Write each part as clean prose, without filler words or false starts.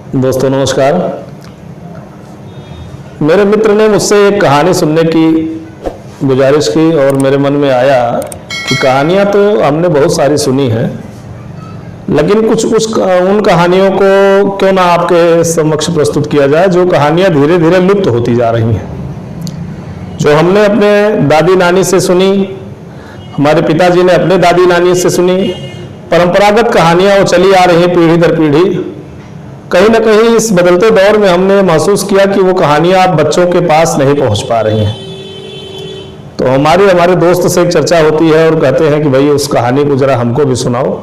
दोस्तों नमस्कार। मेरे मित्र ने मुझसे एक कहानी सुनने की गुजारिश की और मेरे मन में आया कि कहानियाँ तो हमने बहुत सारी सुनी हैं, लेकिन कुछ उन कहानियों को क्यों ना आपके समक्ष प्रस्तुत किया जाए जो कहानियाँ धीरे धीरे लुप्त होती जा रही हैं, जो हमने अपने दादी नानी से सुनी, हमारे पिताजी ने अपने दादी नानी से सुनी। परंपरागत कहानियाँ वो चली आ रही हैं पीढ़ी दर पीढ़ी। कहीं ना कहीं इस बदलते दौर में हमने महसूस किया कि वो कहानियाँ आप बच्चों के पास नहीं पहुंच पा रही हैं। तो हमारे दोस्त से एक चर्चा होती है और कहते हैं कि भाई उस कहानी को जरा हमको भी सुनाओ,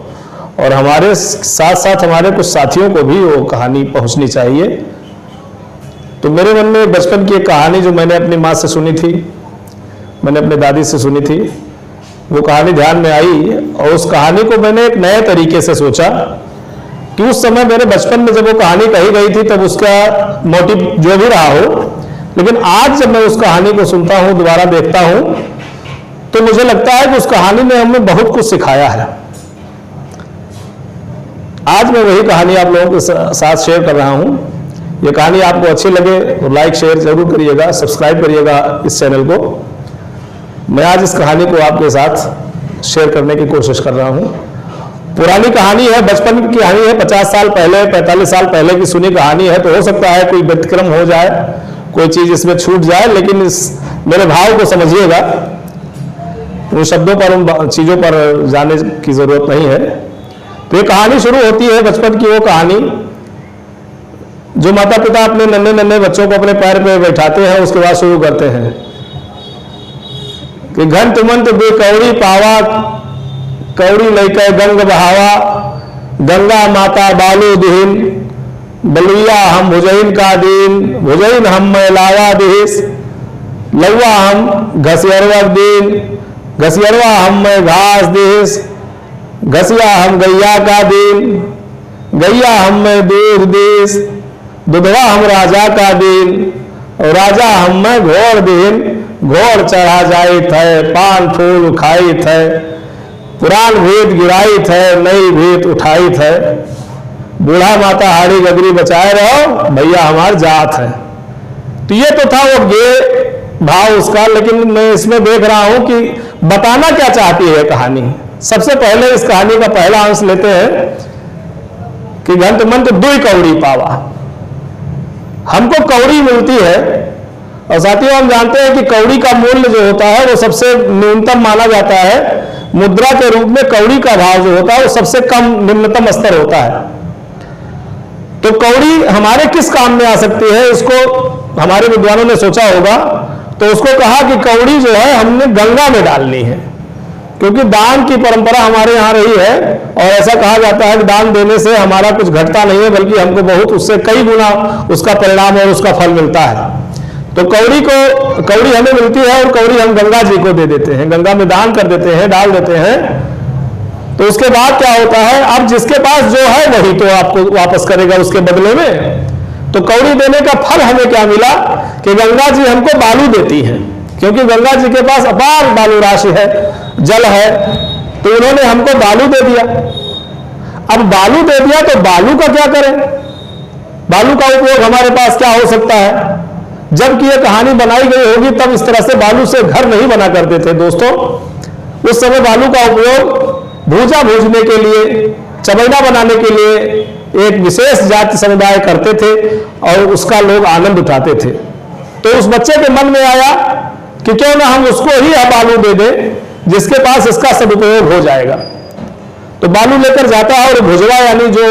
और हमारे साथ साथ हमारे कुछ साथियों को भी वो कहानी पहुंचनी चाहिए। तो मेरे मन में बचपन की एक कहानी जो मैंने अपनी माँ से सुनी थी, मैंने अपनी दादी से सुनी थी, वो कहानी ध्यान में आई और उस कहानी को मैंने एक नए तरीके से सोचा कि उस समय मेरे बचपन में जब वो कहानी कही गई थी तब उसका मोटिव जो भी रहा हो, लेकिन आज जब मैं उस कहानी को सुनता हूँ, दोबारा देखता हूँ, तो मुझे लगता है कि उस कहानी ने हमें बहुत कुछ सिखाया है। आज मैं वही कहानी आप लोगों के साथ शेयर कर रहा हूँ। ये कहानी आपको अच्छी लगे तो लाइक शेयर जरूर करिएगा, सब्सक्राइब करिएगा इस चैनल को। मैं आज इस कहानी को आपके साथ शेयर करने की कोशिश कर रहा हूँ। पुरानी कहानी है, बचपन की कहानी है, 50 साल पहले 45 साल पहले की सुनी कहानी है, तो हो सकता है कोई व्यतिक्रम हो जाए, कोई चीज इसमें छूट जाए, लेकिन इस मेरे भाव को समझिएगा। उन शब्दों पर, उन चीजों पर जाने की जरूरत नहीं है। तो ये कहानी शुरू होती है बचपन की वो कहानी जो माता पिता अपने नन्हे नन्हे बच्चों को अपने पैर पे बैठाते हैं, उसके बाद शुरू करते हैं कि घंट मंत बे कौड़ी पावा, कौड़ी लैके गंग बहावा, गंगा माता बालू दीन, बलुआ हम भुजैन का दीन, भुजैन हम मैलावा दिहिस, लौआ हम घसियरवा दीन, घसियरवा हम में घास दिहिस, घसिया हम गैया का दीन, गैया हम में दूध दिस, दुधवा हम राजा का दीन, और राजा हम में घोड़ दीन, घोड़ चढ़ा जाई थे, पान फूल खाई थे, पुरान भीत गिराई थे, नई भीत उठाई थे, बूढ़ा माता हाड़ी गगरी बचाए रहो, भैया हमार जात है। तो ये तो था वो गे भाव उसका, लेकिन मैं इसमें देख रहा हूं कि बताना क्या चाहती है कहानी। सबसे पहले इस कहानी का पहला अंश लेते हैं कि घंट मंत दुई कौड़ी पावा। हमको कौड़ी मिलती है, और साथियों हम जानते हैं कि कौड़ी का मूल्य जो होता है वो सबसे न्यूनतम माना जाता है। मुद्रा के रूप में कौड़ी का भाव जो होता है वो सबसे कम निम्नतम स्तर होता है। तो कौड़ी हमारे किस काम में आ सकती है, इसको हमारे विद्वानों ने सोचा होगा। तो उसको कहा कि कौड़ी जो है हमने गंगा में डालनी है, क्योंकि दान की परंपरा हमारे यहाँ रही है, और ऐसा कहा जाता है कि दान देने से हमारा कुछ घटता नहीं है, बल्कि हमको बहुत उससे कई गुना उसका परिणाम और उसका फल मिलता है। तो कौड़ी हमें मिलती है और कौड़ी हम गंगा जी को दे देते हैं, गंगा में दान कर देते हैं, डाल देते हैं। तो उसके बाद क्या होता है, अब जिसके पास जो है वही तो आपको वापस करेगा उसके बदले में। तो कौड़ी देने का फल हमें क्या मिला कि गंगा जी हमको बालू देती हैं, क्योंकि गंगा जी के पास अपार बालू राशि है, जल है, तो उन्होंने हमको बालू दे दिया। अब बालू दे दिया तो बालू का क्या करें, बालू का उपयोग हमारे पास क्या हो सकता है। जबकि ये कहानी बनाई गई होगी तब इस तरह से बालू से घर नहीं बना करते थे दोस्तों। उस समय बालू का उपयोग भूजा भूजने के लिए, चबैना बनाने के लिए एक विशेष जाति समुदाय करते थे, और उसका लोग आनंद उठाते थे। तो उस बच्चे के मन में आया कि क्यों ना हम उसको ही बालू दे दें जिसके पास इसका सदुपयोग हो जाएगा। तो बालू लेकर जाता है और भुजवा यानी जो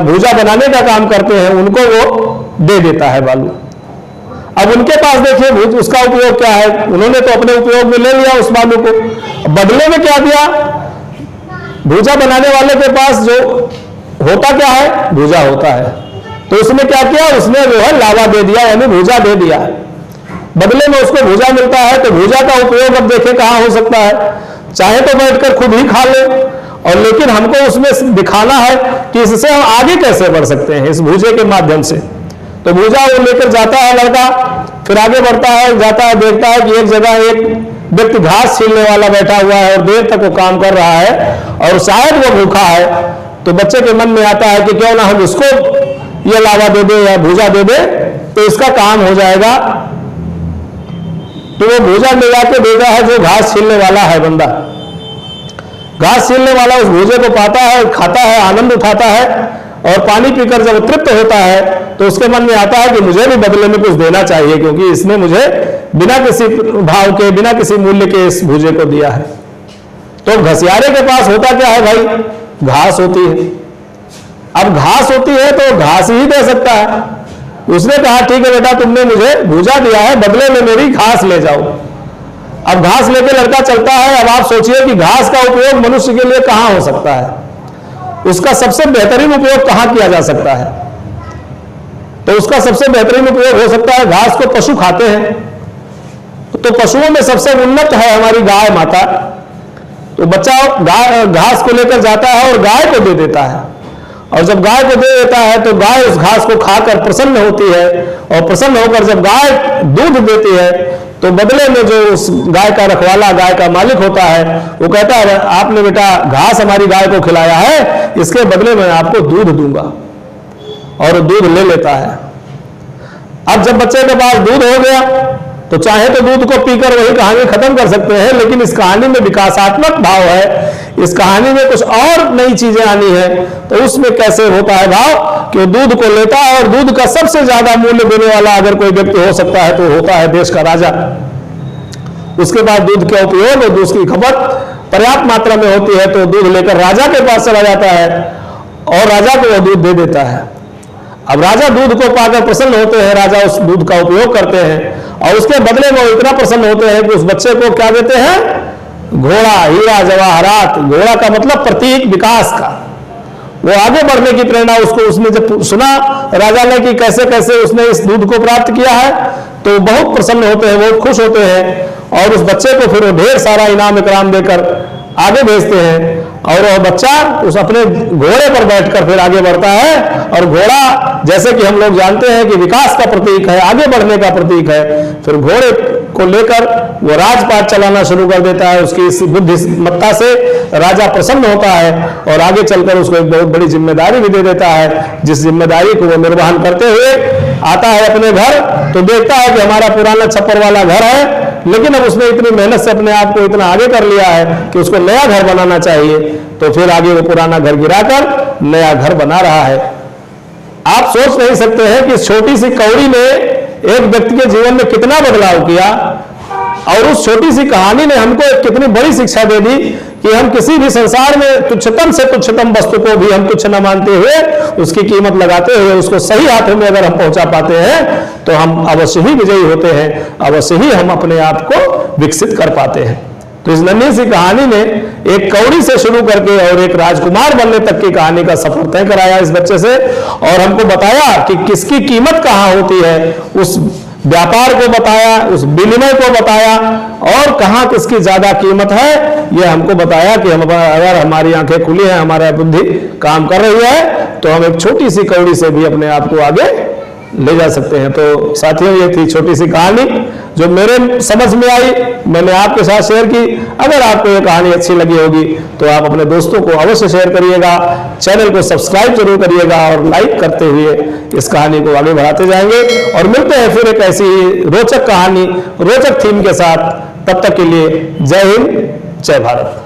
भूजा बनाने का काम करते हैं उनको वो दे देता है बालू। अब उनके पास देखिए उसका उपयोग क्या है, उन्होंने तो अपने उपयोग में ले लिया उस बालू को, बदले में क्या दिया, भूजा बनाने वाले के पास जो होता क्या है, भूजा होता है, तो उसने क्या किया, उसने जो है लावा दे दिया, यानी भूजा दे दिया, बदले में उसको भूजा मिलता है। तो भूजा का उपयोग अब देखें कहां हो सकता है, चाहे तो बैठकर खुद ही खा ले, और लेकिन हमको उसमें दिखाना है कि इससे हम आगे कैसे बढ़ सकते हैं इस भूजे के माध्यम से। तो भूजा वो लेकर जाता है लड़का, फिर आगे बढ़ता है, जाता है, देखता है कि एक जगह एक व्यक्ति घास छीलने वाला बैठा हुआ है और देर तक वो काम कर रहा है और शायद वो भूखा है। तो बच्चे के मन में आता है कि क्यों ना हम इसको ये लावा दे दे या भूजा दे दे तो इसका काम हो जाएगा। तो वो भूजा ले जाके देता है जो घास छीलने वाला है बंदा। घास छीलने वाला उस भूजे को पाता है, खाता है, आनंद उठाता है और पानी पीकर जब तृप्त होता है तो उसके मन में आता है कि मुझे भी बदले में कुछ देना चाहिए, क्योंकि इसने मुझे बिना किसी भाव के, बिना किसी मूल्य के इस भूजे को दिया है। तो घसियारे के पास होता क्या है भाई? घास होती है। अब घास होती है तो घास ही दे सकता है। उसने कहा ठीक है बेटा, तुमने मुझे भूजा दिया है, बदले में मेरी घास ले जाओ। अब घास लेके लड़का चलता है। अब आप सोचिए कि घास का उपयोग मनुष्य के लिए कहां हो सकता है, उसका सबसे बेहतरीन उपयोग कहां किया जा सकता है? तो उसका सबसे बेहतरीन उपयोग हो सकता है, घास को पशु खाते हैं तो पशुओं में सबसे उन्नत है हमारी गाय माता। तो बच्चा घास को लेकर जाता है और गाय को दे देता है, और जब गाय को दे देता है तो गाय उस घास को खाकर प्रसन्न होती है, और प्रसन्न होकर जब गाय दूध देती है तो बदले में जो उस गाय का रखवाला, गाय का मालिक होता है, वो कहता है आपने बेटा घास हमारी गाय को खिलाया है, इसके बदले में आपको दूध दूंगा, और दूध ले लेता है। अब जब बच्चे के पास दूध हो गया तो चाहे तो दूध को पीकर वही कहानी खत्म कर सकते हैं, लेकिन इस कहानी में विकासात्मक भाव है, इस कहानी में कुछ और नई चीजें आनी है। तो उसमें कैसे होता है भाव कि दूध को लेता है, और दूध का सबसे ज्यादा मूल्य देने वाला अगर कोई व्यक्ति हो सकता है तो होता है देश का राजा। उसके बाद दूध का उपयोग और दूध की खपत पर्याप्त मात्रा में होती है तो दूध लेकर राजा के पास चला जाता है और राजा को वह दूध दे देता है। अब राजा दूध को पाकर प्रसन्न होते हैं, राजा उस दूध का उपयोग करते हैं, और उसके बदले में वो इतना प्रसन्न होते हैं कि उस बच्चे को क्या देते हैं? घोड़ा, हीरा जवाहरात। घोड़ा का मतलब प्रतीक विकास का। वो आगे बढ़ने की प्रेरणा उसको, उसने जब सुना राजा ने कि कैसे कैसे उसने इस दूध को प्राप्त किया है, तो बहुत प्रसन्न होते हैं, बहुत खुश होते हैं, और उस बच्चे को फिर ढेर सारा इनाम इकराम देकर आगे भेजते हैं। और वह बच्चा उस अपने घोड़े पर बैठकर फिर आगे बढ़ता है, और घोड़ा जैसे कि हम लोग जानते हैं कि विकास का प्रतीक है, आगे बढ़ने का प्रतीक है, फिर घोड़े को लेकर वो राजपाट चलाना शुरू कर देता है। उसकी इस बुद्धिमत्ता से राजा प्रसन्न होता है और आगे चलकर उसको एक बहुत बड़ी जिम्मेदारी भी दे देता है, जिस जिम्मेदारी को वो निर्वहन करते हुए आता है अपने घर। तो देखता है कि हमारा पुराना छप्पर वाला घर है, लेकिन अब उसने इतनी मेहनत से अपने आप को इतना आगे कर लिया है कि उसको नया घर बनाना चाहिए। तो फिर आगे वो पुराना घर गिराकर नया घर बना रहा है। आप सोच नहीं सकते हैं कि छोटी सी कौड़ी ने एक व्यक्ति के जीवन में कितना बदलाव किया, और उस छोटी सी कहानी ने हमको एक कितनी बड़ी शिक्षा दे दी कि हम किसी भी संसार में तुच्छतम से तुच्छतम वस्तु को भी हम तुच्छ न मानते हुए, उसकी कीमत लगाते हुए उसको सही हाथों में अगर हम पहुंचा पाते हैं तो हम अवश्य ही विजयी होते हैं, अवश्य ही हम अपने आप को विकसित कर पाते हैं। तो इस नन्ही सी कहानी ने एक कौड़ी से शुरू करके और एक राजकुमार बनने तक की कहानी का सफर तय कराया इस बच्चे से, और हमको बताया कि किसकी कीमत कहाँ होती है, उस व्यापार को बताया, उस विनिमय को बताया, और कहाँ किसकी ज्यादा कीमत है यह हमको बताया कि हम अगर हमारी आंखें खुली हैं, हमारा बुद्धि काम कर रही है, तो हम एक छोटी सी कौड़ी से भी अपने आप को आगे ले जा सकते हैं। तो साथियों, ये थी छोटी सी कहानी जो मेरे समझ में आई, मैंने आपके साथ शेयर की। अगर आपको ये कहानी अच्छी लगी होगी तो आप अपने दोस्तों को अवश्य शेयर करिएगा, चैनल को सब्सक्राइब जरूर करिएगा, और लाइक करते हुए इस कहानी को आगे बढ़ाते जाएंगे। और मिलते हैं फिर एक ऐसी रोचक कहानी, रोचक थीम के साथ। तब तक के लिए जय हिंद, जय भारत।